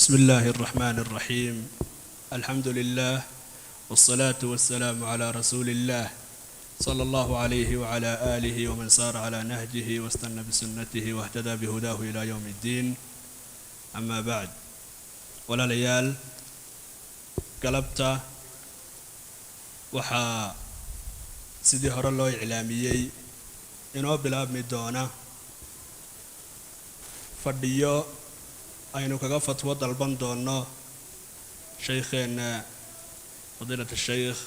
بسم الله الرحمن الرحيم. الحمد لله والصلاة والسلام على رسول الله صلى الله عليه وعلى آله ومن سار على نهجه واستنى بسنته واهتدى بهداه إلى يوم الدين. أما بعد، ولا ليال قلبت وحا سيدي هور الله إعلاميي إنه بلاب مدونة فرديو aynu kaga fatwo dalban doono sheekheena fadiilada sheekh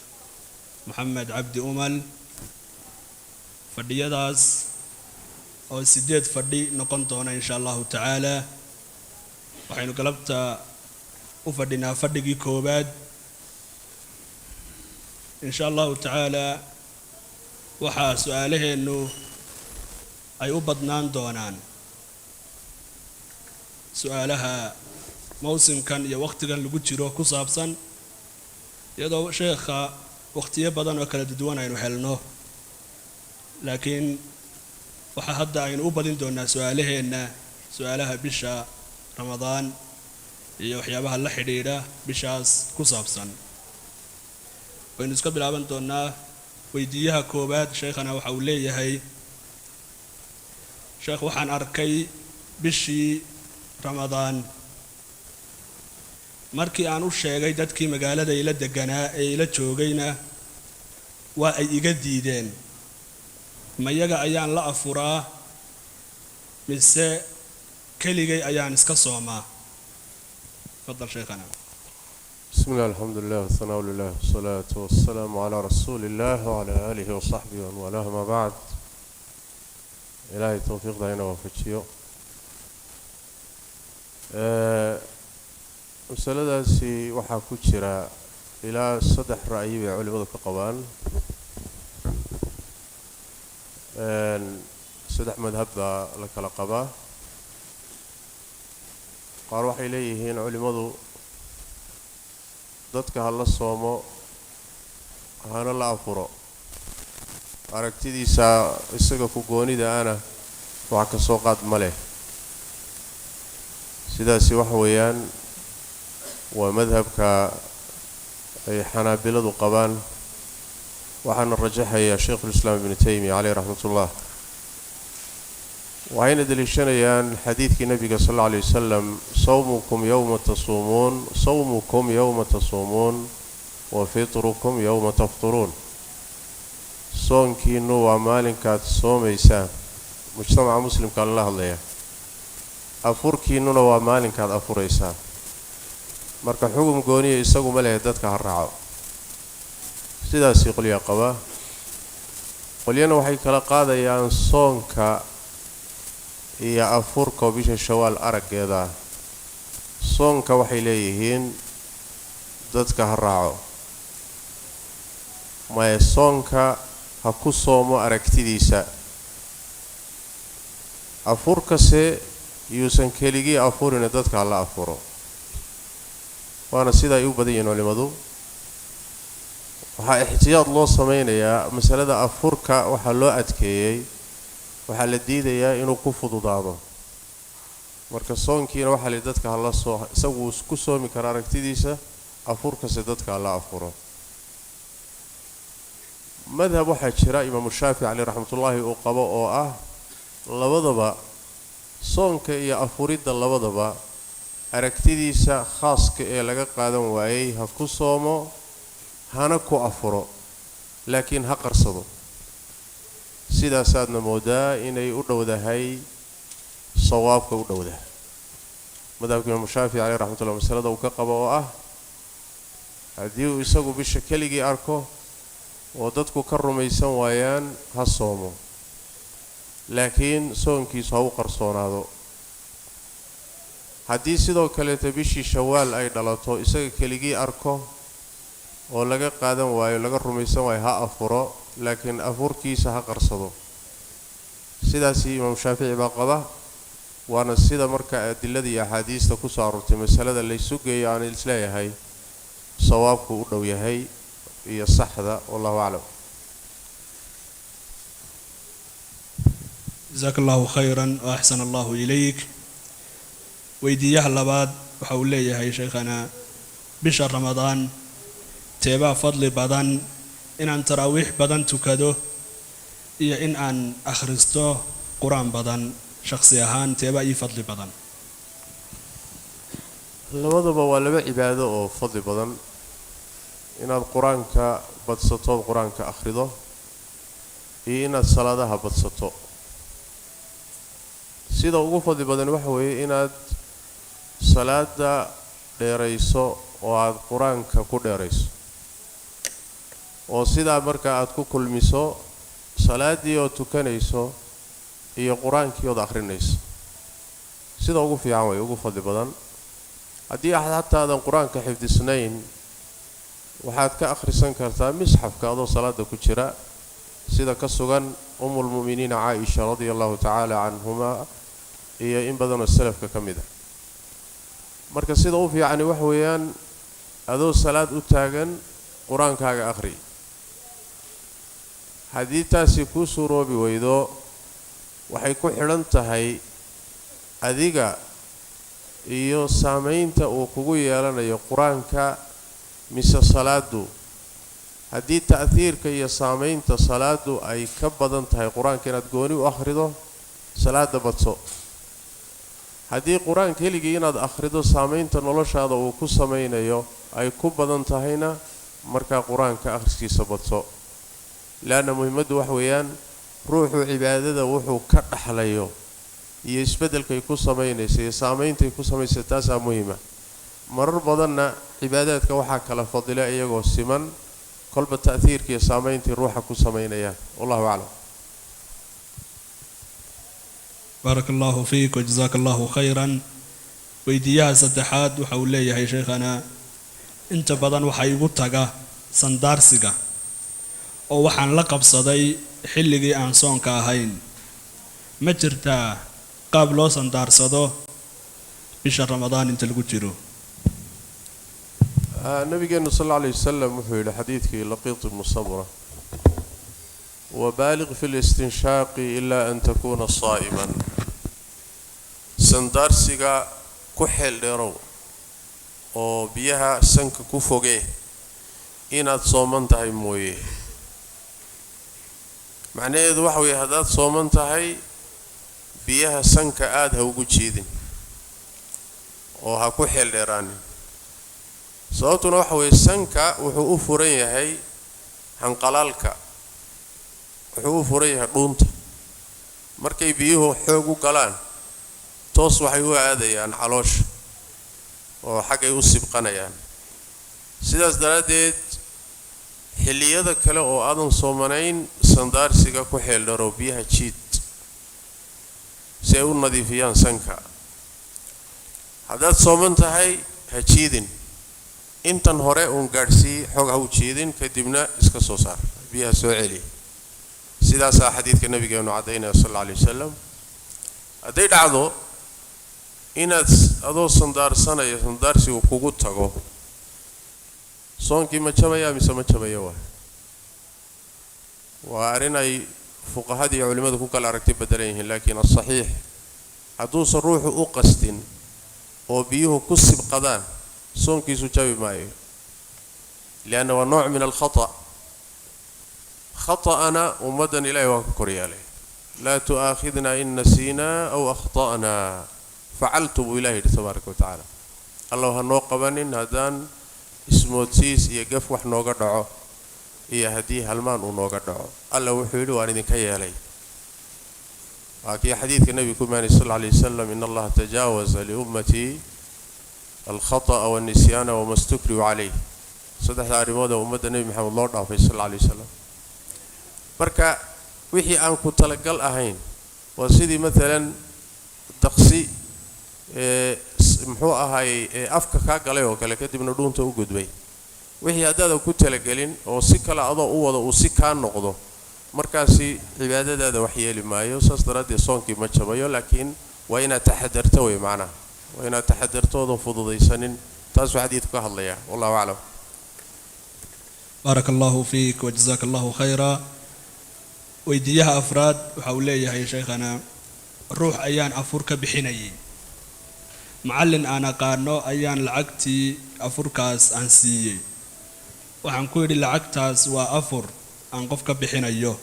Maxamed Cabdi Umal fadhiyadaas oo 8 fadhi noqon doona insha Allah taala. waxaynu galabta u fadhinaa fadhigii koobaad insha Allah taala. waxa su'aalaheenu ay u badnaan doonaan سؤالها موسم كان يا وقت كان لجود جرو كوسابسن يدو شيخ وقتيه بدن وكلا ددوان عينو حلنو لكن وحهدا عينو بدن دونا سؤاله إن سؤالها بشا رمضان يوحيابها الله حديرة بشاس كوسابسن وينسكب العبن دونا ويديها كوبات شيخنا وحوليه هي شيخ وحن أركي بشي رمضان markii aan u sheegay dadkii magaalada ila deganaa ee ila joogayna waa ay iga diideen mayaga ayaan la afuraa mise keligay ayaan iska soomaa. fadal sheekhana. بسم الله الحمد لله والثناء لله والصلاة والسلام على رسول الله وعلى آله وصحبه ومن والاه ما بعد. إلهي توفيق دينا وفتشيو. masaladaasi waxaa ku jira ilaa 3 ra'yi bay culimadu ka qabaan. 3 madhab baa la kala qabaa. qaar waxay leeyihiin culimadu dadka hala soomo hana la afuro aragtidiisa isaga ku goonida ana wax ka soo qaad ma leh. sidaasi waxa weeyaan waa madhabka ay xanaabiladu qabaan waxaana rajaxaya Sheikh al-Islam Ibn Taymiyyah alayhi rahmatullah. waxayna daliishanayaan xadiidkii nabiga sallallahu alayhi wasallam sawmukum yawma tasumun sawmukum yawma tasumun wa fitrukum yawma tafturun. soonkiinu waa maalinkaad soomaysaan mujtamaca muslimka la hadlaya, afurkiinuna waa maalinkaad afuraysaa. marka xugum gooniyo isagu ma leeyahay dadka ha raaco. sidaas qoliya qaba. qoliyana waxay kala qaadayaan soonka iyo afurka bisha shawaal arageeda. soonka waxay leeyihiin dadka ha raaco, ma soonka ha ku soomo aragtidiisa. afurkase yuusan keligii afurin dadka la afuro. waana sida ay u badan yihiin culimadu. waxa ixtiyaad loo sameeyaa masalada afurka waxa loo adkeeyay, waxa la diidayaa inuu ku fududaado. marka soonkiina waxa la dadka la soo isagu ku soomi kara aragtidiisa, afurka se dadka la afuro. madhab waxa jira Imam Shaafi'i alayhi rahmatullahi oo qabo oo ah labadaba soonka iyo afuridda labadaba aragtidiisa khaaska ee laga qaadan waayay ha ku soomo hana ku afuro, laakiin ha qarsado. sidaas aadna moodaa inay u dhowdahay sawaabka u dhowdahay madhabka Imam Shaafi'i alayhi rahmatullah. masalada uu ka qabo oo ah haddii uu isagu bisha keligii arko oo dadku ka rumaysan waayaan ha soomo, laakiin soonkiisu ha u qarsoonaado. haddii sidoo kale bishii shawaal ay dhalato isaga keligii arko oo laga qaadan waayo laga rumaysan waayo ha afuro, laakiin afurkiisa ha qarsado. sidaas Imam Shaafi'i baa qaba. waana sida marka adilada iyo axaadiista ku soo aroortay masalada la isu geeyo aan isleeyahay sawaabku u dhow yahay iyo saxda. wallahu a'lam. جزاك الله خيرا وأحسن الله إليك. ويديها اللباد وحولي هاي شيخنا بشهر رمضان تيبا فضل بدن إن أن تراويح بدن تكدو إيا إن أن أخرستو قرآن بدن شخصي أهان تيبا إي فضل بدن labadaba waa laba cibaado oo fadli badan inaad quraanka badsato quraanka akhrido iyo inaad salaadaha badsato sida ugu fadli badan waxa weeye inaad salaada dheerayso oo aad quraanka ku dheerayso oo sida marka aad ku kulmiso salaadii oo tukanayso iyo quraankii oo akhrinayso sida ugu fiican way ugu fadli badan haddii xataa aadan quraanka xifdisnayn waxaad ka akhrisan kartaa misxafka adoo salaada ku jira sida ka sugan ummul mu'miniin Aisha radiyallahu ta'ala anhuma iyo in badan oo salafka kamida marka sida u fiican wax weeyaan adoo salaad u taagan quraankaaga akhri haddii taasi ku suuroobi weydo waxay ku xidhan tahay adiga iyo saameynta uu kugu yeelanayo quraanka mise salaadu haddii ta'thiirka iyo saameynta salaadu ay ka badan tahay quraanka inaad gooni u akhrido salaada badso haddii quraanka heligii inaad akhrido saameynta noloshaada uu ku sameynayo ay ku badan tahayna marka quraanka akhriskiisa badso laana muhiimadu wax weeyaan ruuxu cibaadada wuxuu ka dhaxlayo iyo isbedelkay ku sameynayso iyo saameeyntay ku sameeyso taas ah muhiima marar badanna cibaadaadka waxa kala fadila iyagoo siman kolba ta'thiirka iyo saameyntii ruuxa ku sameynayaan wallahu a'lam barakallahu fiik wa jazakallahu khayran weydiyaha saddexaad waxa uu leeyahay sheekhana inta badan waxa igu taga sandaarsiga oo waxaan la qabsaday xilligii aan soonka ahayn ma jirtaa qaab loo sandaarsado bisha ramadaan inta lagu jiro nabigeena sallallahu alayhi wasallam wuxuu yiri xadiidkii laqiit ibn sabra وبالغ في الاستنشاق إلا أن تكون صائما سندارسيغا كحل ديرو oo biyaha sanka ku foge inaad sooman tahay mooyee macnaheedu waxa weeye hadaad sooman tahay biyaha sanka aad ha ugu jiidin oo ha ku xeel dheeraan sababtuna waxa weeye sanka wuxuu u furan yahay hanqalaalka wuxuu u furan yahay dhuunta markay biyuhu xoog u galaan toos waxay u aadayaan caloosha oo xaqay u sibqanayaan sidaas daraadeed xilliyada kale oo aadan soomanayn sandaarsiga ku xeel dheero biyaha jiid si ay u nadiifiyaan sanka haddaad sooman tahay ha jiidin intan hore uun gaadhsii xoog ha u jiidin kadibna iska soo saar biyaha soo celi sidaasaa xadiidka nabigeenu cadaynaya sallallahu alayhi wasallam hadday dhacdo inaad adoo sandaarsanaya sandaarsigu kugu tago soonkii ma jabaya mise ma jabaya waa arrin ay fuqahada iyo culimadu ku kala aragti bedelan yihiin laakiin as-saxiix hadduusan ruuxu u qastin oo biyuhu ku sibqadaan soonkiisu jabi maayo lianna waa nooc min al-khata' khata'ana ummadan ilaahay waa ka koryaalay laa tu'aakhidna in nasiina aw akhta'na فعلت بالله تبارك وتعالى الله هنو قبنين هدان اسموتسيس iyo gaf wax nooga dhaco iyo hadii halmaan uu nooga dhaco alla wuxuu yiri waan idin ka yeelay waakii xadiidka nabiga kumaani sallallahu alayhi wasallam in Allah tajawaza li ummati al-khata'a wa an-nisyana wa mastukrihu alayhi saddex arimood ummadda nabi maxamed loo dhaafay sallallahu alayhi wasallam marka wixii aan ku talagal ahayn waa sidii midalan taqsi muxuu ahay afka ka galay oo kale kadibna dhuunta u gudbay wixii hadaada ku talagelin oo si kala adoo u wada uu si ka noqdo markaasi cibaadadaada wax yeeli maayo saas daraadii soonkii ma jabayo laakiin waa inaad taxadarto way macnaha waa inaad taxadartooda fududaysanin taas waxa xadiidku ka hadlaya wallahu a'lam barakallahu fiik wa jazakallahu khayra weydiyaha afraad waxa uu leeyahay sheekhana ruux ayaan afur ka bixinayay macallin aan aqaano ayaan lacagtii afurkaas aan siiyey. waxaan ku yidhi lacagtaas waa afur aan qof ka bixinayo.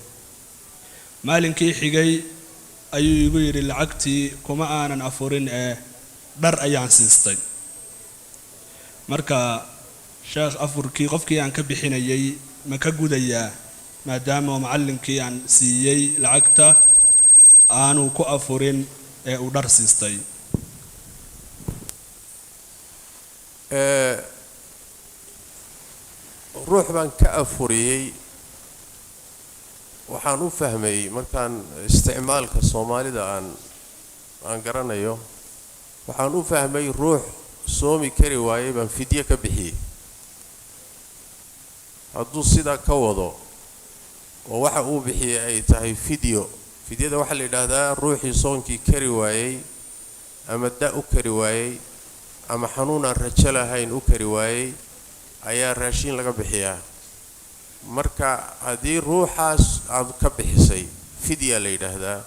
maalinkii xigay ayuu igu yidhi lacagtii kuma aanan afurin ee dhar ayaan siistay. marka sheekh, afurkii qofkii aan ka bixinayay ma ka gudayaa maadaama macallinkii aan siiyey lacagta aanu ku afurin ee uu dhar siistay? ruux baan ka afuriyey, waxaan u fahmay markaan isticmaalka soomaalida aan garanayo, waxaan u fahmay ruux soomi kari waayey baan fidye ka bixiyey. hadduu sidaa ka wado oo waxa uu bixiyey ay tahay fidyada waxaa la yidhaahdaa ruuxii soonkii kari waayey ama da u kari waayey ama xanuun aan rajo lahayn u kari waayey ayaa raashin laga bixiyaa. marka haddii ruuxaas aad ka bixisay fidya la yidhaahdaa,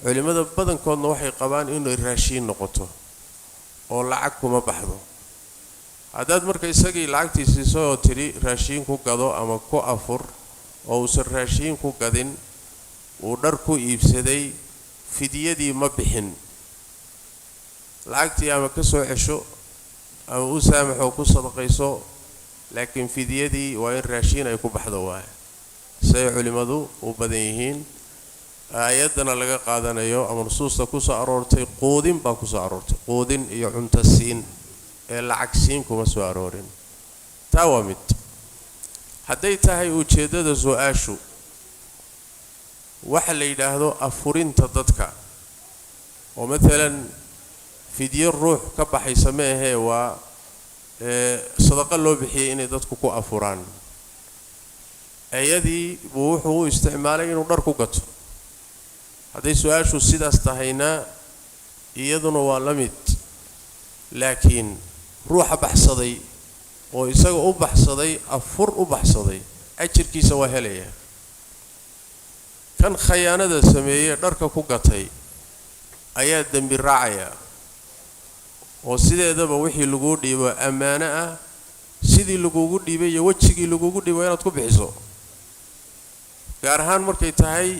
culimmada badankoodna waxay qabaan inay raashin noqoto oo lacag kuma baxdo. haddaad marka isagii lacagtii siiso oo tidhi raashin ku gado ama ku afur oo uusan raashin ku gadin, uu dhar ku iibsaday, fidyadii ma bixin. lacagtii ama ka soo cesho ama u saamaxoo ku sadaqayso, laakiin fidyadii waa in raashin ay ku baxdo waaye say culimmadu u badan yihiin. aayaddana laga qaadanayo ama nusuusta ku soo aroortay quudin baa ku soo aroortay, quudin iyo cunto siin ee lacag siin kuma soo aroorin. taa waa mid. hadday tahay ujeeddada su-aashu waxa la yidhaahdo afurinta dadka, oo maalan fidyo ruux ka baxaysa ma ahee waa sadaqa loo bixiyey inay dadku ku afuraan, ayadii buu wuxuu u isticmaalay inuu dhar ku gato. hadday su-aashu sidaas tahayna iyaduna waa la mid. laakiin ruuxa baxsaday oo isaga u baxsaday afur u baxsaday ajirkiisa waa helaya. kan khayaanada sameeyey dharka ku gatay ayaa dembi raacaya, oo sideedaba wixii lagu dhiibo ammaano ah, sidii lagugu dhiibay iyo wajigii lagugu dhiibay inaad ku bixiso. gaar ahaan markay tahay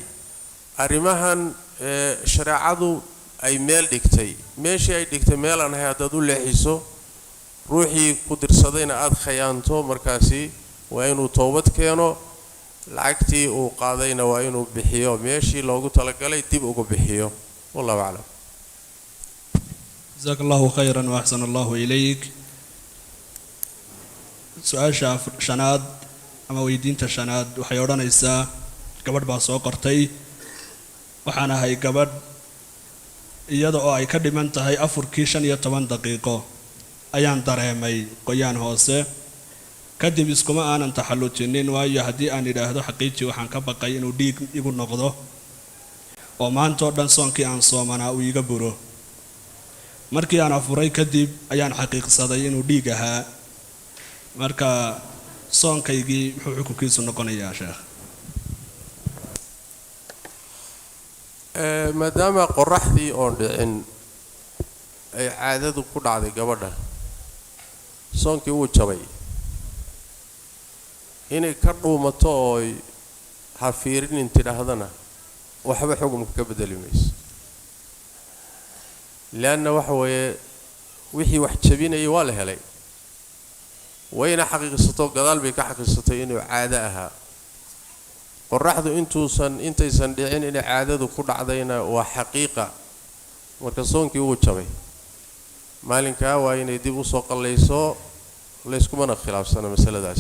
arrimahan shareecadu ay meel dhigtay, meeshii ay dhigtay meel aan ahay haddaad u leexiso, ruuxii ku dirsadayna aad khayaanto, markaasi waa inuu toobad keeno, lacagtii uu qaadayna waa inuu bixiyo, meeshii loogu talagalay dib ugu bixiyo. wallahu aclam. jazaaka allahu khayran wa axsana allahu ilayk. su-aasha shanaad ama weydiinta shanaad waxay odhanaysaa, gabadh baa soo qortay, waxaan ahay gabadh iyada oo ay ka dhiman tahay afurkii 15 daqiiqo ayaan dareemay qoyaan hoose. kadib iskuma aanan taxallujinin, waayo haddii aan idhaahdo xaqiijii waxaan ka baqay inuu dhiig igu noqdo oo maantoo dhan soonkii aan soomanaa uu iga buro. markii aan afuray kadib ayaan xaqiiqsaday inuu dhiig ahaa. marka soonkaygii muxuu xukunkiisu noqonayaa sheekh? maadaama qoraxdii oon dhicin ay caadadu ku dhacday gabadha, soonkii wuu jabay. inay ka dhuumato oo ha fiirinin tidhaahdana waxba xukunka ka bedeli mayso. leanna waxa weeye wixii wax jabinayay waa la helay, wayna xaqiiqsato gadaal bay ka xaqiiqsatay inuu caado ahaa. qoraxdu intaysan dhicin inay caadadu ku dhacdayna waa xaqiiqa, marka soonkii wuu jabay. maalinkaa waa inay dib u soo qallayso, layskumana khilaafsana masaladaas.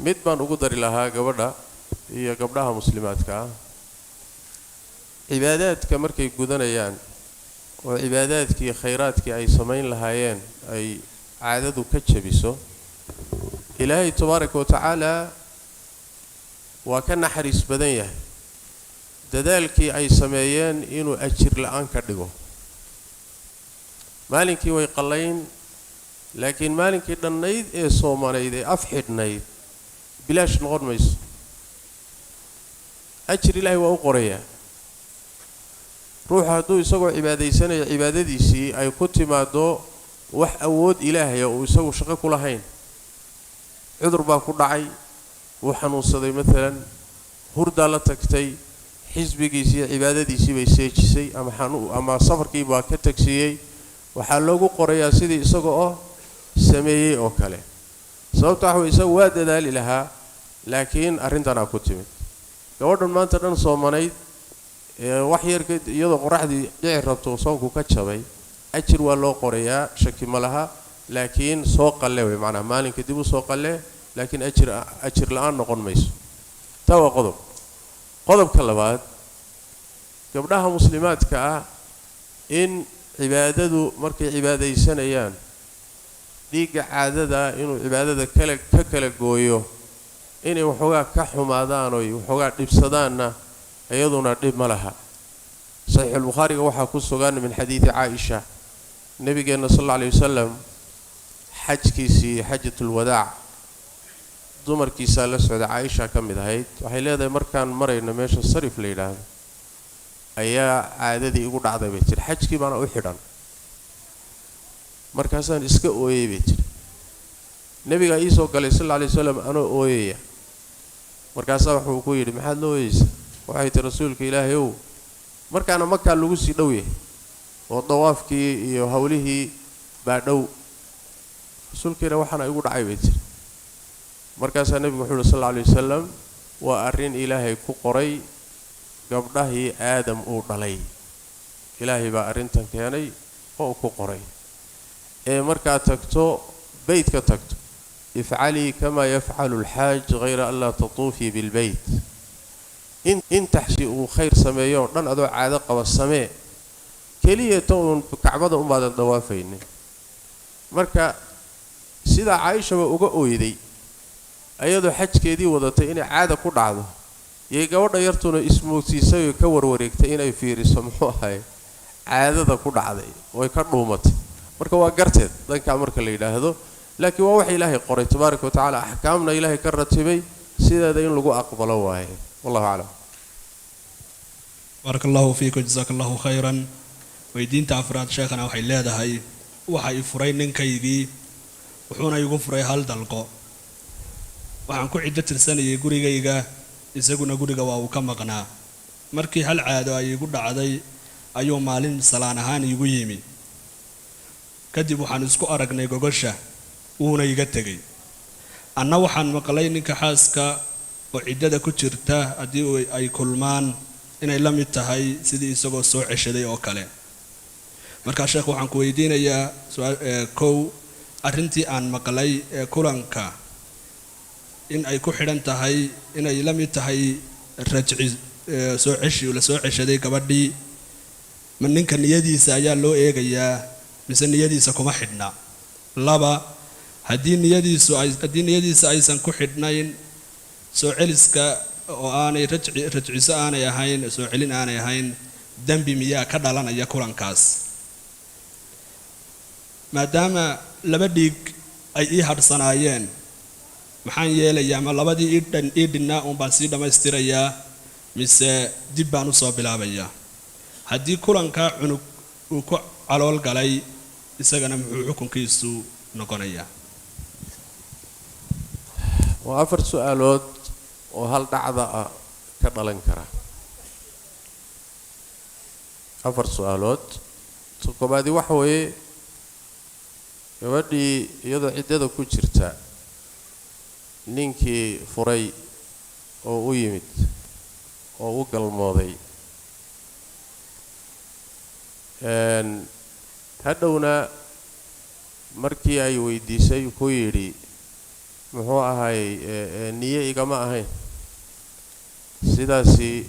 mid baan ugu dari lahaa gabadha iyo gabdhaha muslimaadka ah, cibaadaadka markay gudanayaan oo cibaadaadkii khayraadkii ay samayn lahaayeen ay caadadu ka jabiso, ilaahay tabaaraka wa tacaala waa ka naxariis badan yahay dadaalkii ay sameeyeen inuu ajir la'aan ka dhigo. maalinkii way qallayn, laakiin maalinkii dhannayd ee soomanayd ee af xidhnayd bilaash noqon mayso, ajir ilaahay waa u qorayaa. ruuxa hadduu isagoo cibaadaysanayo cibaadadiisii ay ku timaado wax awood ilaahay oo isagu shaqo ku lahayn cudur baa ku dhacay wuu xanuunsaday maalan hurdaa la tagtay xisbigiisii cibaadadiisii bay seejisay ama safarkii baa ka tagsiiyey waxaa loogu qorayaa sidii isaga oo sameeyey oo kale sababta waxa isagu waa dadaali lahaa laakiin arrintan ku timid gabadhan maanta dhan soomanayd wax yar iyadoo qoraxdii dhici rabto soonku ka jabay ajir waa loo qorayaa shaki ma laha laakiin soo qalle way macnaha maalinka dib u soo qalle laakiin ajir la'aan noqon mayso taa waa qodobka labaad gabdhaha muslimaadka ah in cibaadadu markay cibaadaysanayaan dhiigga caadada inuu cibaadada ka kala gooyo inay waxoogaa ka xumaadaan oo waxoogaa dhibsadaanna iyaduna dhib ma laha صحيح البخاري وحا كسوغان من حديث عائشة النبي صلى الله عليه وسلم حج كيسي حجة الوداع دمر كيسا لسعود عائشة كم دهيت وحي لهذا مركان مرينا ماشا الصرف ليلة أيا عاددي يقول عضا بيتر حج كي بانا أحران مركزان اسكا أوي بيتر النبي عيسى قال صلى الله عليه وسلم أنا أوي مركزان وحو كوير محل لويس وحيت رسولك إلهي markaana Makka lagu sii dhawiyay oo dawaafkii iyo hawlihii baa dhow rasuulkeena waxana igu dhacay bay tir markaas nabiga wuxuu sallallahu alayhi wasallam waa arin ilaahay ku qoray gabdhahii aadam uu dhalay ilaahay baa arintan keenay oo ku qoray marka tagto baytka tagto ifcali kama yaf'alu al-hajj ghayra an la tatufi bil bayt in taxshi uu khayr sameeyo dhan adoo caado qaba samee kaliya toon kacbada u baad dawaafayne marka sida Aisha uga ooyday ayadoo xajkeedii wadatay inay caado ku dhacdo yey gabadha yartuna ismoogsiisay ka warwareegtay inay fiiriso muxuu ahay caadada ku dhacday way ka dhuumatay marka waa garteed danka marka la yiraahdo laakiin waa wax Ilaahay qoray tabaaraka wa taala ahkaamna Ilaahay ka ratibay sideeda in lagu aqbalo waaye wallahu a'lam بارك الله فيك وجزاك الله خيرا ويدين تافراد شيخنا waxay leedahay waxay furay ninkaygii wuxuuna igu furay hal dalqo waxaan ku cidda tirsanayay gurigayga isaguna guriga waa uu ka maqnaa markii hal caado ay igu dhacday ayuu maalin salaan ahaan igu yimi kadib waxaan isku aragnay gogosha uuna iga tagay anna waxaan maqlay ninka xaaska oo ciddada ku jirta hadii ay kulmaan inay la mid tahay sidii isagoo soo ceshaday oo kale marka sheekh waxaan ku weydiinayaa kow arintii aan maqlay kulanka in ay ku xidhan tahay inay la mid tahay rajci soo ceshi la soo ceshaday gabadhii man ninka niyadiisa ayaa loo eegayaa mise niyadiisa kuma xidhna laba hadii niyadiisa aysan ku xidhnayn soo celiska oo aanay rajciso aanay ahayn soo celin aanay ahayn dambi miyaa ka dhalanaya kulankaas maadaama laba dhiig ay ii harsanaayeen maxaan yeelayaa ma labadii ii dhinaa uun baan sii dhamaystirayaa mise dib baan u soo bilaabayaa haddii kulanka cunug uu ku calool galay isagana muxuu xukunkiisu noqonayaa waa afar su'aalood oo hal dhacda ka dhalan kara afar su'aalood koobaadi waxa weeye gabadhii iyadoo ciddada ku jirta ninkii furay oo u yimid oo u galmooday hadhowna markii ay weydiisay ku yidhi muxuu ahay niye igama ahayn sidaasi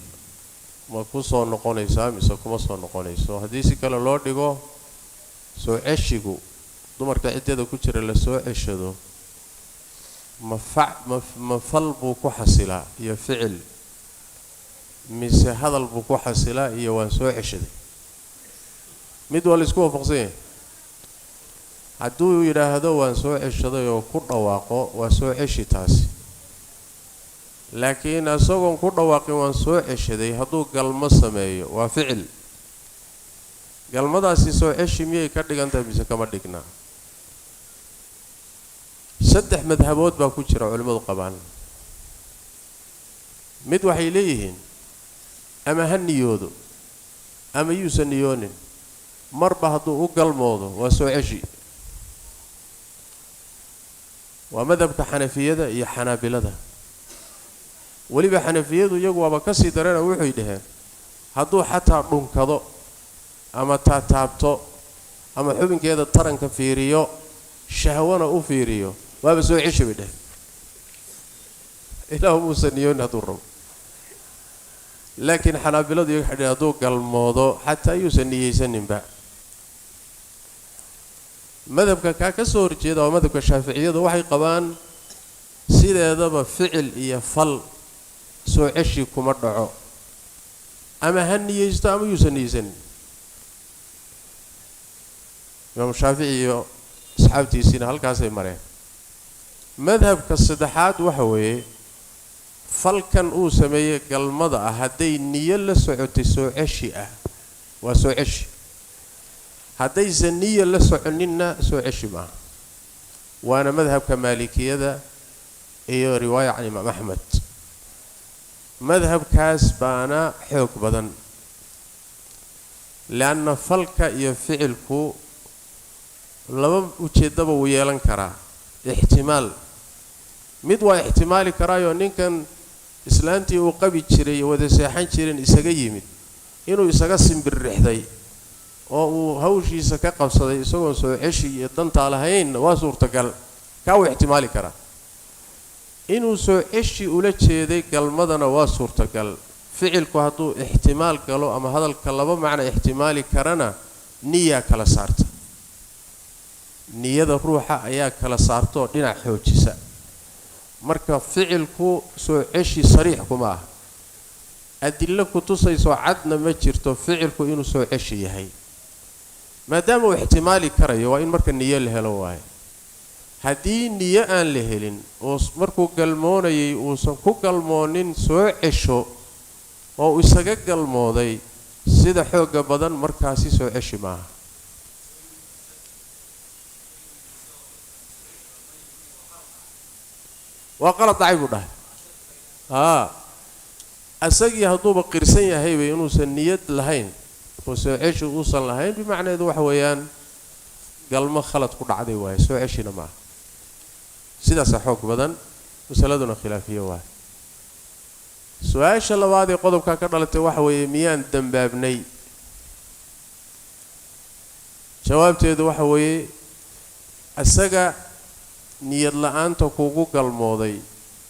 ma ku soo noqonaysaa mise kuma soo noqonayso haddii si kale loo dhigo soo ceshigu dumarka ciddada ku jira la soo ceshado ma fal buu ku xasilaa iyo ficil mise hadal buu ku xasilaa iyo waan soo ceshaday mid waa la isku waafaqsan yahay hadduu yidhaahdo waan soo ceshaday oo ku dhawaaqo waa soo ceshi taasi laakiin asagoon ku dhawaaqin waan soo ceshaday hadduu galmo sameeyo waa ficil galmadaasi soo ceshi miyay ka dhigantahay mise kama dhigna saddex madhabood baa ku jira culimadu qabaan mid waxay leeyihiin ama ha niyoodo ama yuusan niyoonin marba hadduu u galmoodo waa soo ceshi waa madhabka xanafiyada iyo xanaabilada weliba xanafiyadu iyagu waaba ka sii dareena wuxuu dhaheen hadduu xataa dhunkado ama taabto ama xubinkeeda taranka fiiriyo shahwana u fiiriyo waaba soo ceshi bay dhaheen ilaahu muusan niyoonin hadduu rabo laakiin xanaabiladu iyaga xidhay hadduu galmoodo xataa yuusan niyeysaninba madhabka kaa ka soo horjeeda waa madhabka shaaficiyadu waxay qabaan sideedaba ficil iyo fal soo ceshi kuma dhaco ama ha niyeysto ama yuusan niyeysanin imaam shaafici iyo asxaabtiisiina halkaasay mareen madhabka saddexaad waxa weeye falkan uu sameeyey galmada ah hadday niyo la socotay soo ceshi ah waa soo ceshi haddaysan niyo la soconinna soo ceshi maaha waana madhabka maalikiyada iyo riwaaya can imaam axmed madhabkaas baana xoog badan leanna falka iyo ficilku laba ujeedaba wuu yeelan karaa ixtimaal mid waa ixtimaali karaayo ninkan islaantii uu qabi jiray wada seexan jireen isaga yimid inuu isaga simbirrixday oo uu hawshiisa ka qabsaday isagoo soo ceshi iyo dantaa lahayn waa suurtagal kaa uu ixtimaali karaa inuu soo ceshi ula jeeday galmadana waa suurtagal ficilku hadduu ixtimaal galo ama hadalka laba macno ixtimaali karana niyaa kala saarta niyada ruuxa ayaa kala saarta oo dhinac xoojisa marka ficilku soo ceshi sariix kuma ah adilla ku tusayso cadna ma jirto ficilku inuu soo ceshi yahay maadaama uu ixtimaali karayo waa in marka niyo la helo waaye haddii niyo aan la helin oo markuu galmoonayay uusan ku galmoonin soo cesho oo uu isaga galmooday sida xooga badan markaasi soo ceshi maaha waa qalad dhacay buu dhahay asagii hadduuba qirsan yahayba inuusan niyad lahayn oo soo ceshi uusan lahayn bimacneedu waxa weeyaan galmo khalad ku dhacday waaye soo ceshina maaha sidaasaa xoog badan masaladuna khilaafiye waaye su-aasha labaad ee qodobkaa ka dhalatay waxa weeye miyaan dambaabnay jawaabteedu waxa weeye asaga niyad la-aanta kugu galmooday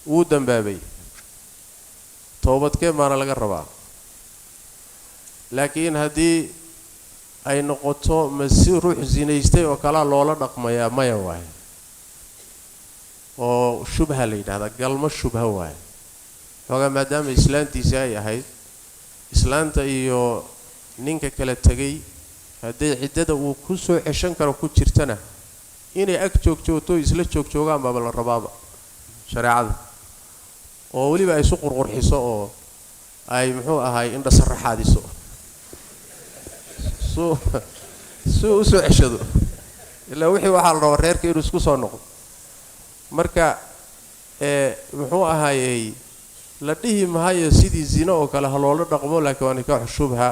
wuu dambaabay toobadkeen baana laga rabaa laakiin haddii ay noqoto ma si ruux zinaystay oo kalaa loola dhaqmayaa maya waaye oo shubha la yidhahdaa galmo shubha waaye xoogaa maadaama islaantiisi ay ahayd islaanta iyo ninka kala tegay hadday ciddada uu ku soo ceshan karo ku jirtana inay ag joogjoogto isla joogjoogaan baaba la rabaaba shareecada oo weliba ay isu qurqurxiso oo ay muxuu ahaay indha saraxaadiso suu u soo ceshado ilaa wixii waxaa la rabaa reerka inuu isku soo noqdo marka muxuu ahaayey la dhihi mahayo sidii zino oo kale ha loola dhaqmo laakiin waa nikaaxu shubha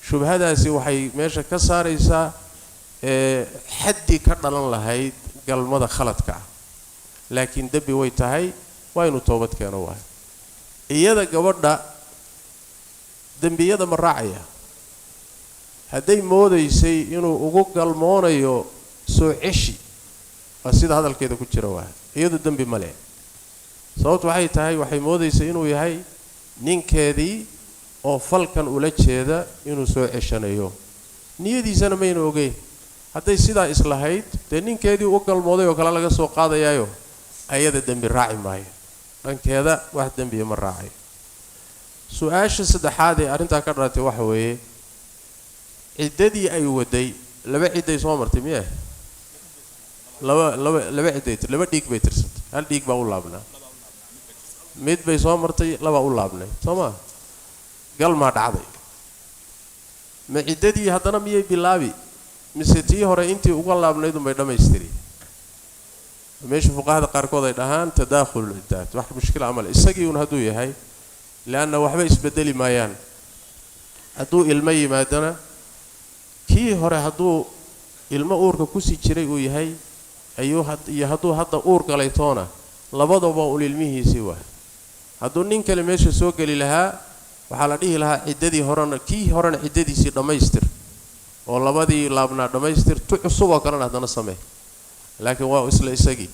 shubhadaasi waxay meesha ka saaraysaa xaddi ka dhalan lahayd galmada khaladka ah laakiin dembi way tahay waa inuu toobad keeno waayo iyada gabadha dembiyada ma raacaya hadday moodaysay inuu ugu galmoonayo soo ceshi waa sida hadalkeeda ku jira waayo iyadu dembi ma leh sababtu waxay tahay waxay moodaysay inuu yahay ninkeedii oo falkan ula jeeda inuu soo ceshanayo niyadiisana mayna ogeyn hadday sidaa islahayd dee ninkeedii u galmooday oo kale laga soo qaadayaayo ayada dembi raaci maayo dhankeeda wax dembiya ma raacay su-aasha saddexaad ee arrintaa ka dhalatay waxa weeye ciddadii ay waday laba cidday soo martay miya laba cidday laba dhiig bay tirsatay hal dhiig baa u laabnaa mid bay soo martay laba u laabnay soo maa galmaa dhacday ma ciddadii haddana miyay bilaabi mise tii hore intii uga laabnayd unbay dhammaystiri meesha fuqahada qaarkood ay dhahaan tadaakhul ciddaad wax mushkila amal isagii un hadduu yahay laanna waxba isbedeli maayaan hadduu ilmo yimaadana kii hore hadduu ilmo uurka kusii jiray uu yahay iyo hadduu hadda uur galay toona labadaba uu ilmihiisii waa hadduu nin kale meesha soo geli lahaa waxaa la dhihi lahaa ciddadii horena kii horena ciddadiisii dhammaystir oo labadii laabnaa dhammaystir tu cusub oo kalena haddana samee laakiin waa isla isagii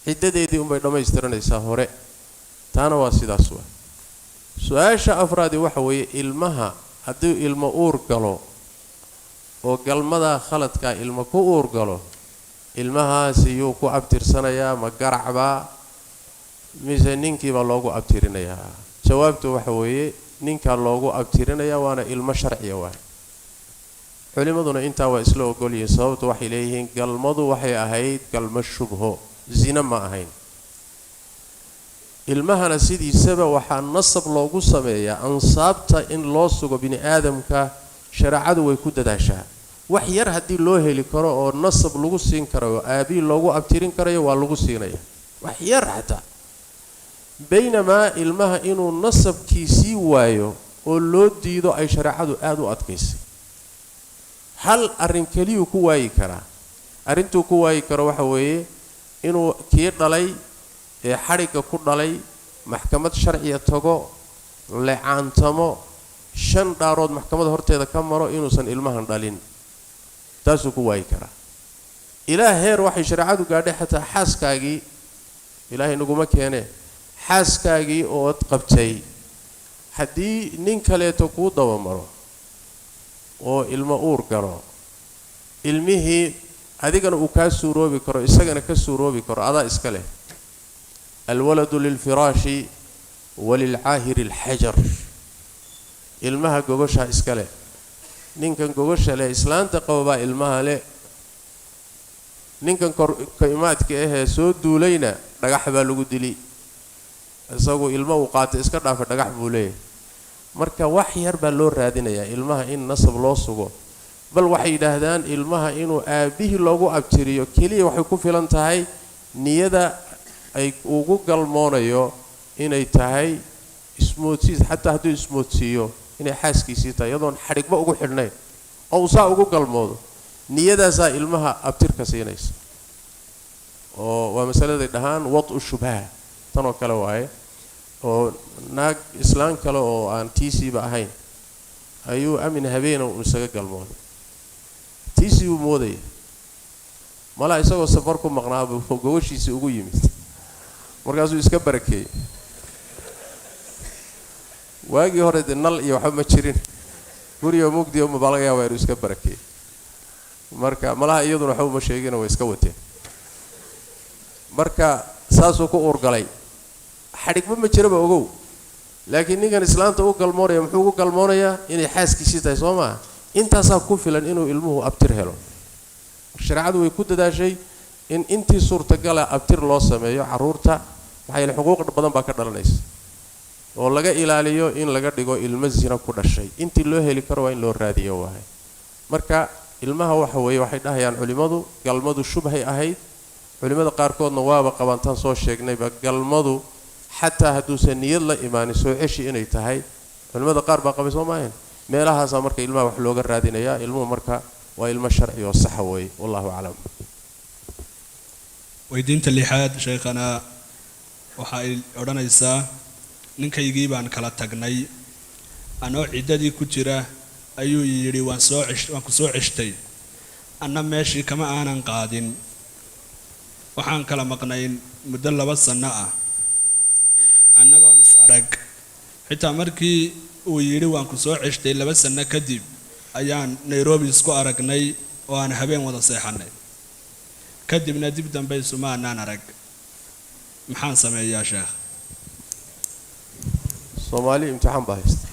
ciddadeedii unbay dhammaystiranaysaa hore taana waa sidaas waa su-aasha afraadi waxa weeye ilmaha hadduu ilmo uur galo oo galmadaa khaladkaa ilmo ku uur galo ilmahaasi yuu ku abtirsanayaa ma garacbaa mise ninkiibaa loogu abtirinayaa jawaabtu waxa weeye ninkaa loogu abtirinayaa waana ilmo sharciya waay culimaduna intaa waa isla ogol yihiin sababtu waxay leeyihiin galmadu waxay ahayd galmo shubho zina ma ahayn ilmahana sidiisaba waxaa nasab loogu sameeyaa ansaabta in loo sugo bini aadamka shareecadu way ku dadaashaa wax yar haddii loo heli karo oo nasab lagu siin karayo aabii loogu abtirin karayo waa lagu siinaya wax yar xataa baynamaa ilmaha inuu nasabkiisii waayo oo loo diido ay shareecadu aada u adkaysay hal arrin keliyuu ku waayi karaa arrintuu ku waayi karo waxa weeye inuu kii dhalay ee xadhigga ku dhalay maxkamad sharciya tago lecaantamo 5 dhaarood maxkamada horteeda ka maro inuusan ilmahan dhalin taasuu ku waayi karaa ilaa heer waxay shareecadu gaadhay xataa xaaskaagii ilaahay naguma keene xaaskaagii ood qabtay haddii nin kaleeto kuu dabamaro oo ilmo uur galo ilmihii adigana uu kaa suuroobi karo isagana ka suuroobi karo adaa iska leh alwaladu lilfiraashi walilcaahiri alxajar ilmaha gogoshaa iska leh ninkan gogosha leh islaanta qababaa ilmaha leh ninkan ka imaadka ahee soo duulayna dhagax baa lagu dili isagu ilmo uu qaatay iska dhaafa dhagax buu leeyahay marka wax yar baa loo raadinayaa ilmaha in nasab loo sugo bal waxay yidhaahdaan ilmaha inuu aabihii loogu abtiriyo keliya waxay ku filan tahay niyada ay ugu galmoonayo inay tahay ismoodsiis xataa hadduu ismoodsiiyo inay xaaskiisii tahay iyadoon xadhigba ugu xidhnayn oo uu saa ugu galmoodo niyadaasaa ilmaha abtirka siinaysa oo waa masaladay dhahaan wad-u shubha tanoo kale waaye oo naag islaan kale oo aan tiisiiba ahayn ayuu amin habeena uu isaga galmooday tiisii uu moodaya malaa isagoo safar ku maqnaaba gogoshiisii ugu yimid markaasuu iska barakeeyey waagii hore dee nal iyo waxba ma jirin guriga mugdiyo ma laga yaabaa inuu iska barakeeyey marka malaha iyaduna waxba uma sheegina way iska wateen marka saasuu ku uurgalay xadhigba ma jiraba ogow laakiin ninkan islaanta u galmoonaya muxuu ugu galmoonayaa inay xaaskiisii tahay soo maaha intaasaa ku filan inuu ilmuhu abtir helo shareecadu way ku dadaashay in intii suurtagala abtir loo sameeyo carruurta waxaa yeele xuquuq badan baa ka dhalanaysa oo laga ilaaliyo in laga dhigo ilmo zina ku dhashay intii loo heli karo waa in loo raadiyo waahay marka ilmaha waxa weeye waxay dhahayaan culimmadu galmadu shubhay ahayd culimmada qaarkoodna waaba qabantaan soo sheegnayba galmadu xataa hadduusan niyad la imaanin soo ceshi inay tahay culimmada qaar baa qabay soo maahayn meelahaasaa marka ilmaha wax looga raadinayaa ilmuhu marka waa ilmo sharci oo saxa weeye wallahu aclam weydiinta lixaad sheekhana waxa ay odhanaysaa ninkaygii baan kala tagnay anoo ciddadii ku jira ayuu yidhi waan ku soo ceshtay anna meeshii kama aanan qaadin waxaan kala maqnayn muddo 2 sano ah annagoon is arag xitaa markii uu yidhi waan ku soo ceshtay 2 sano kadib ayaan Nairobi isku aragnay oo aan habeen wada seexanay kadibna dib dambe isuma aanan arag maxaan sameeyaa sheekh Soomaali imtixaan baa haysta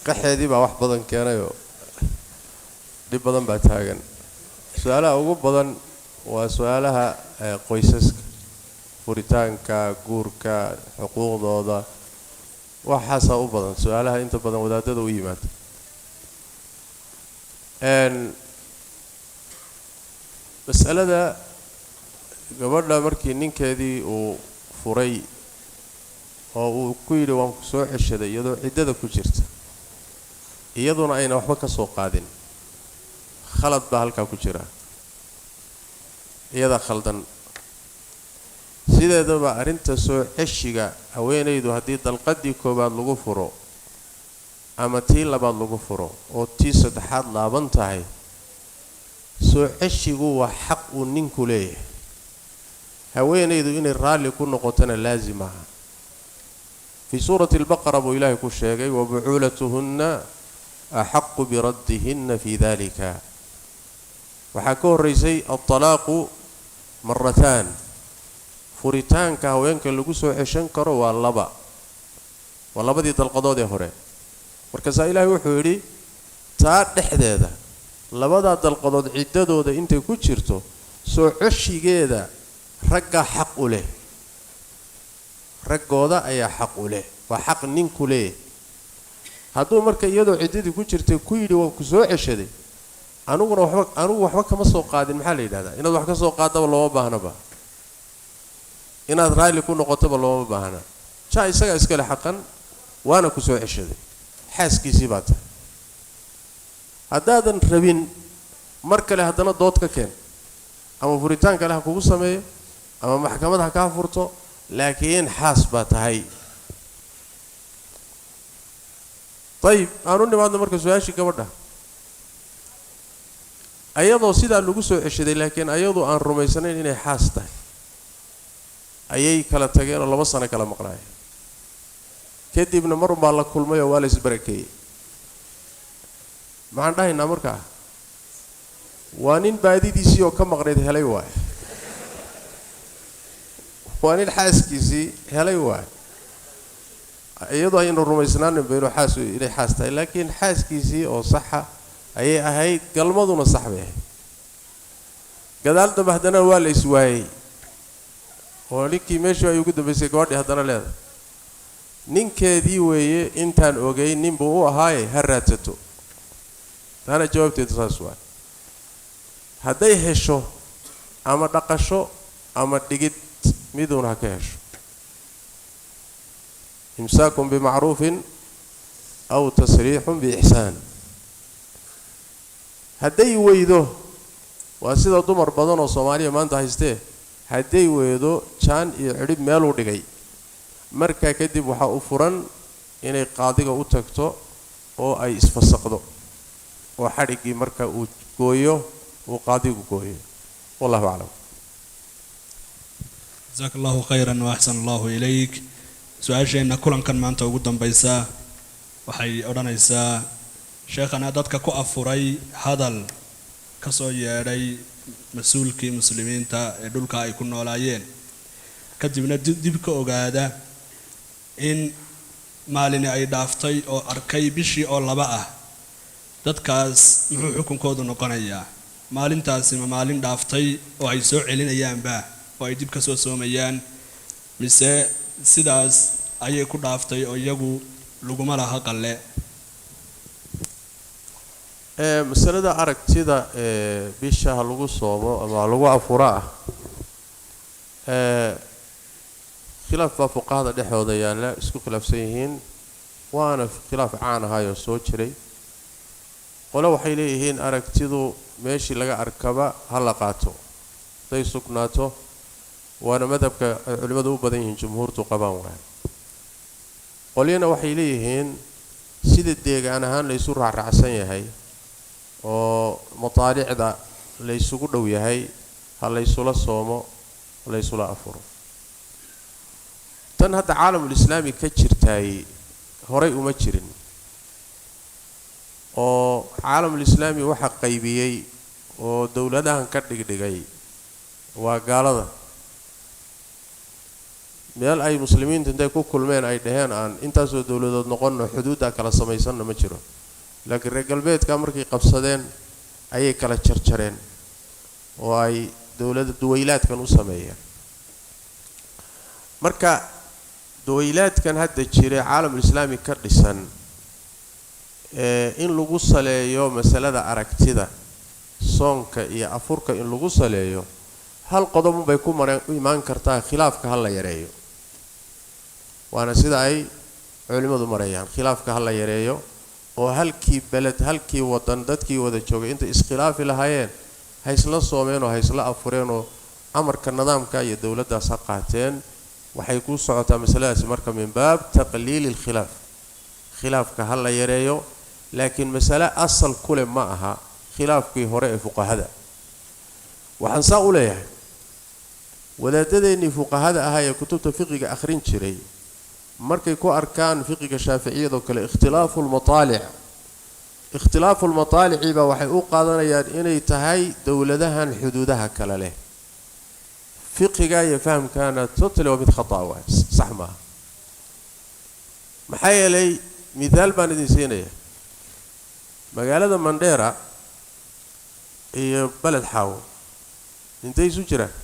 qaxeedii baa wax badan keenayo dib badan baa taagan su'aalaha ugu badan waa su'aalaha qoysaska furitaanka guurka xuquuqdooda waxaasa u badan su'aalaha inta badan wadaadada u yimaada mas'alada gabadha markii ninkeedii uu furay oo uu ku yidhi waan ku soo ceshaday iyadoo ciddada ku jirta iyaduna ayna waxba ka soo qaadin khalad baa halkaa ku jira iyada khaldan sideedaba arrinta soo ceshiga haweenaydu haddii dalqadii koowaad lagu furo ama tii labaad lagu furo oo tii saddexaad laaban tahay soo ceshigu waa xaq uu ninku leeyahay haweenaydu inay raalli ku noqotana laazim aha في سورة البقرة أبو إلهي كشيغي وبعولتهن أحق بردهن في ذلك وحكوه الرئيسي الطلاق مرتان فريتان كهوين كاللقوسو عشان كرو واللبا دي تلقضو دي هوري مركزا إلهي وحوري تار دحدادا لبدا تلقضو عددو دا انت كتشرتو سو عشي جيدا رقا حق له raggooda ayaa xaq u leh waa xaq ninku leh hadduu marka iyadoo ciddadii ku jirtay ku yidhi waan ku soo ceshaday anigu waxba kama soo qaadin maxaa la yidhahdaa inaad wax ka soo qaadaba looma baahnaba inaad raalli ku noqotaba looma baahna jaa isagaa iskale xaqan waana ku soo ceshaday xaaskiisii baa tahay haddaadan rabin mar kale haddana dood ka keen ama furitaan kale ha kugu sameeyo ama maxkamad ha kaa furto laakiin xaas baa tahay طيب aanu nimaadno marka su'aashii gabadha ayadoo sidaa lagu soo ceshaday laakiin ayadoo aan rumaysanayn inay xaas tahay ayay kala tageen oo 2 sano kala maqnaayeen kadibna mar baa la kulmay oo waa la isbarakeeyay maxaan dhahaynaa markaa waa nin baadidiisii oo ka maqnayd helay waay وأنا الحاسكيسي هلاي واحد أيضا إنه رميسنان بينه حاس إلى حاسته لكن حاسكيسي أو صحة أي هاي قلمضنا صحبه قدرت بهدنا ولا يسوي ولكن ماشي يوجد بس يقعد هذا لا نين كذي ويه إنتان أوجي نين بوه هاي هرتته أنا جاوبت السؤال هذا يهشوا أما دقشوا أما تجد ميدون هكاش إمساك بمعروف أو تسريح بإحسان هدي ويدو واسيدا دمر بدن وصوماليا ما انت هايسته هدي ويدو كان يعرب مالو دغاي marka kadib waxa u furan inay qaadiga u tagto oo ay isfasaqdo oo xarigi marka uu gooyo oo qaadigu gooyo wallahu a'lam جزاك الله خيرا وأحسن الله إليك سؤال شيء كلن كان ما أنت وجودن بيسا وحي أورانيسا شيخنا دتك كو أفوري هذا كسو يري مسؤول كي مسلمين تا دولك يكونوا لايين كدبنا دبك أوجادا إن مالني أي دافتي أو أركي بشي أو لبعة دتكاس حكم كود نقنيا مالين تاسي مالين دافتي أو أي سوء علينا أيام با way dib ka soo soomayaan mise sidaas ayay ku dhaaftay oo iyagu laguma laha qalle masalada aragtida bisha lagu soomo ama lagu afuraa khilaaf fuqaada dhexdooda yaala isku khilaafsan yihiin waana khilaaf caan ah oo soo jiray qolo waxay leeyihiin aragtidu meeshii laga arkaba hal qaato day sugnaato وانا مذهبك علماء u badan yihiin jumhuurtu qabaan waa qolina waxay leeyihiin sida deegaan ahaan la isu raacsan yahay oo mutaaliicda la isugu dhow yahay hal la isula soomo la isula afuro tan hadda caalamul islaami ka jirtay horay uma jirin oo caalamul islaami waxa qaybiyay oo dawladahan ka dhigdhigay waa gaalada meel ay muslimiintu intay ku kulmeen ay dhaheen aan intaasoo dawladood noqon xuduudda kala samaysan ma jiro laakiin reer galbeedka markay qabsadeen ayay kala jarjareen oo ay dawladda duwaylaadkan u sameeyeen marka dowlaadkan hadda jiray caalamul islaami ka dhisan in lagu saleeyo masalada aragtida soonka iyo afurka in lagu saleeyo hal qodob bay ku imaan kartaa khilaafka hal la yareeyo waana sida ay culimadu marayaan khilaafka hal la yareeyo oo halkii balad halkii wadan dadkii wada joogay inta iskhilaafi lahaayeen hay isla soomeen oo hay isla afureen oo amarka nidaamka iyo dawladdaas qaateen waxay ku socotaa masaladaas marka min baab taqliil al-khilaaf khilaafka hal la yareeyo laakiin mas'ala asal kule ma aha khilaafkii hore ee fuqahada waxaan saa u leeyahay wadaadadeenii fuqahada ahaa ee kutubta fiqiga akhrin jiray markay ku arkaan fiqiga shaafiiciyada kale ikhtilaafu al-mataalic ba waxay u qaadanayaan inay tahay dawladahan xuduudaha kala leh fiqiga iyo fahamkana totally waa mid khata ah sax ma maxay yeelay midaal baan idin siinaya magaalada Mandera iyo balad xaawo intay isu jiraan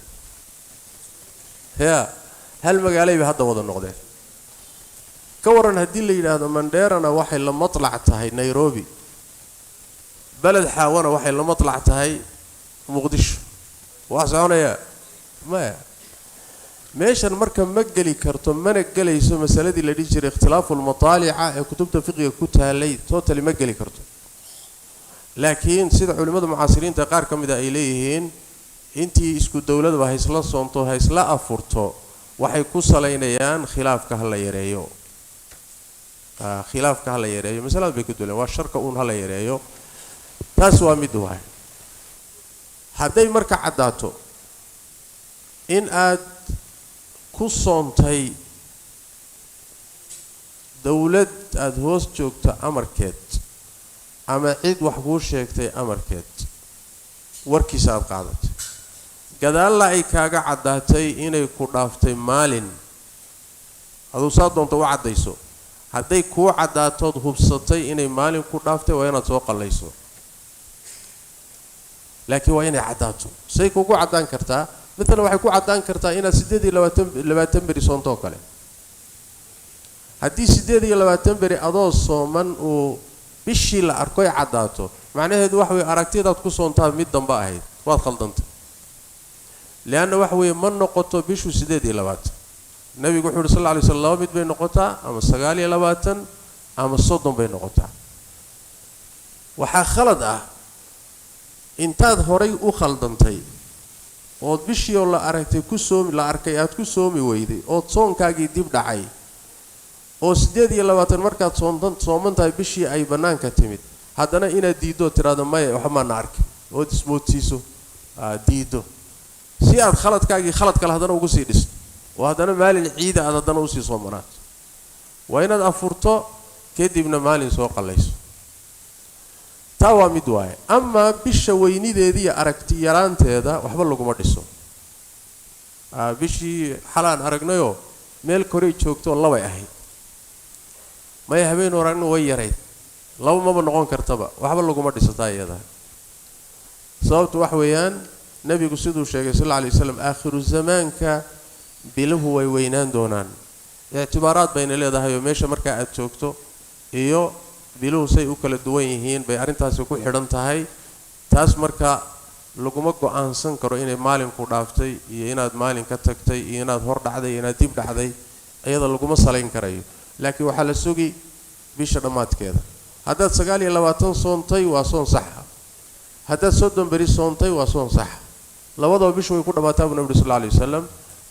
hal magaalay ba hadda wada noqdeen ka waran hadii la yiraahdo Manderana waxay la matlac tahay Nairobi balad xaawana waxay la matlac tahay Muqdisho waa soconaya ma meeshan marka ma gali karto mana galayso masaladii la dhigi jiray ikhtilaaful mataalica ee kutubta fiqiga ku taalay totally ma gali karto laakiin sida culimada mucaasiriinta qaar kamid ah ay leeyihiin intii isku dawladba hay isla soonto hay isla afurto waxay ku saleynayaan khilaafka hal la yareeyo khilaafka hal la yareeyo masalada bay ku duleen waa sharka uun hal la yareeyo taas waa mid waay haday marka cadaato in aad ku soontay dawlad aad hoos joogto amarkeed ama cid wax ku sheegtay amarkeed warkiisa aad qaadatay gadaalla ay kaaga cadaatay inay ku dhaaftay maalin aduu saa doonto u cadayso hadday ku cadaatood hubsatay inay maalin ku dhaaftay waa inaad soo qalayso laakiin waa inay cadaato say kugu cadaan kartaa مثلا waxay ku cadaan kartaa inaad 28 beri soonto kale hadii 28 beri adoo sooman oo bishii la arko ay cadaato macnaheedu wax way aragtidaad ku soontaa mid damba ahayd waad khaldantay leena wax way ma noqoto bishu 28 nabigu wuxuu sallallahu alayhi wasallam mid bay noqotaa ama 29 ama 30 bay noqotaa waxa khalad ah intaad horay u khaldantay oo bishii oo la aragtay ku soomi la arkay aad ku soomi weyday oo soonkaagii dib dhacay oo 28 markaad soomantahay bishii ay banaanka timid haddana inaad diido tiraado may wax ma arki oo ismoodsiiso diido si aad khaladkaagii khalad kale haddana ugu sii dhisto oo haddana maalin ciid aad haddana u sii soomanaad waa inaad afurto kadibna maalin soo qalayso tawa mid waay ama bisha weynideedii aragti yaraanteeda waxba lagu ma dhiso bishii xalaan aragnayo meel kore joogto laba ahayd ma habeen oragno way yareed laba ma noqon kartaba waxba lagu ma dhisataa iyada sababtu wax weeyaan nabigu sidoo sheegay sallallahu alayhi wasallam aakhiru zamaanka biluhu way weynaan doonaan i'tibaaraad bayna leedahay meesha marka aad joogto iyo biluhu say u kala duwan yihiin bay arintaas ku xidhan tahay taas marka laguma go'aansan karo inay maalin ku dhaaftay iyo inaad maalin ka tagtay iyo inaad hor dhacday iyo inaad dib dhacday ayada laguma saleyn karayo laakiin waxa la sugi bisha dhamaadkeeda haddaad 29 soontay waa soon sax haddaad 30 beri soontay waa soon sax labadaba bishu way ku dhamaataa nabiga sallallahu alayhi wasallam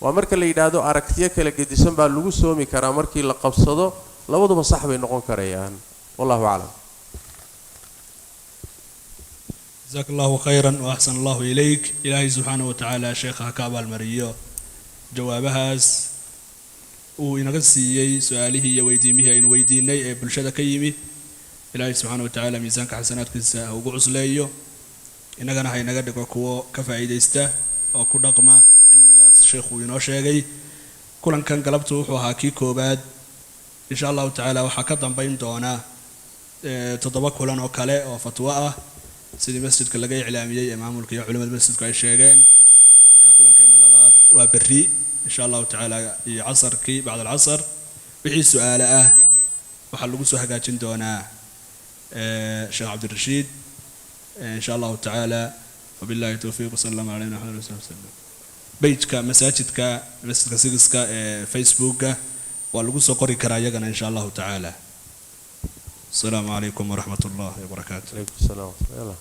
waa marka la yiraahdo aragtiyo kala gedisan baa lagu soomi karaa markii la qabsado labaduba sax bay noqon karayaan والله أعلم. جزاك الله خيرا وأحسن الله إليك. إلهي سبحانه وتعالى شيخ كعب المريو جوابها ونغسي سؤاله يويديمه إن ويديني بالشدة كيمي إلهي سبحانه وتعالى ميزانك حسنات كنسا وقعص لأيو إنك أنا هاي نقدك وكو كفايدة استه وكو رقمة علمي الشيخ وينوشيغي كلن كان قلبته وحاكي كوباد إن شاء الله تعالى وحكا بين دونا تضبط كلن وكلاء وفتوى سيدي مسجد كلاجي إعلامية إمام الكيا علماء المسجد كاي شيئين كلن كان اللباد وبري إن شاء الله تعالى عصر كي بعد العصر wixii su'aalo ah waxaa lagu soo hagaajin doonaa sheekh cabdirashiid insha allahu tacaala wabillahi towfiiq wasalaamu calayna maxamed rasul sallam bejka masajidka sigiska ee facebooka waa lagu soo qori karaa iyagana insha allahu tacaala. السلام عليكم ورحمة الله وبركاته. عليكم السلام ورحمة الله.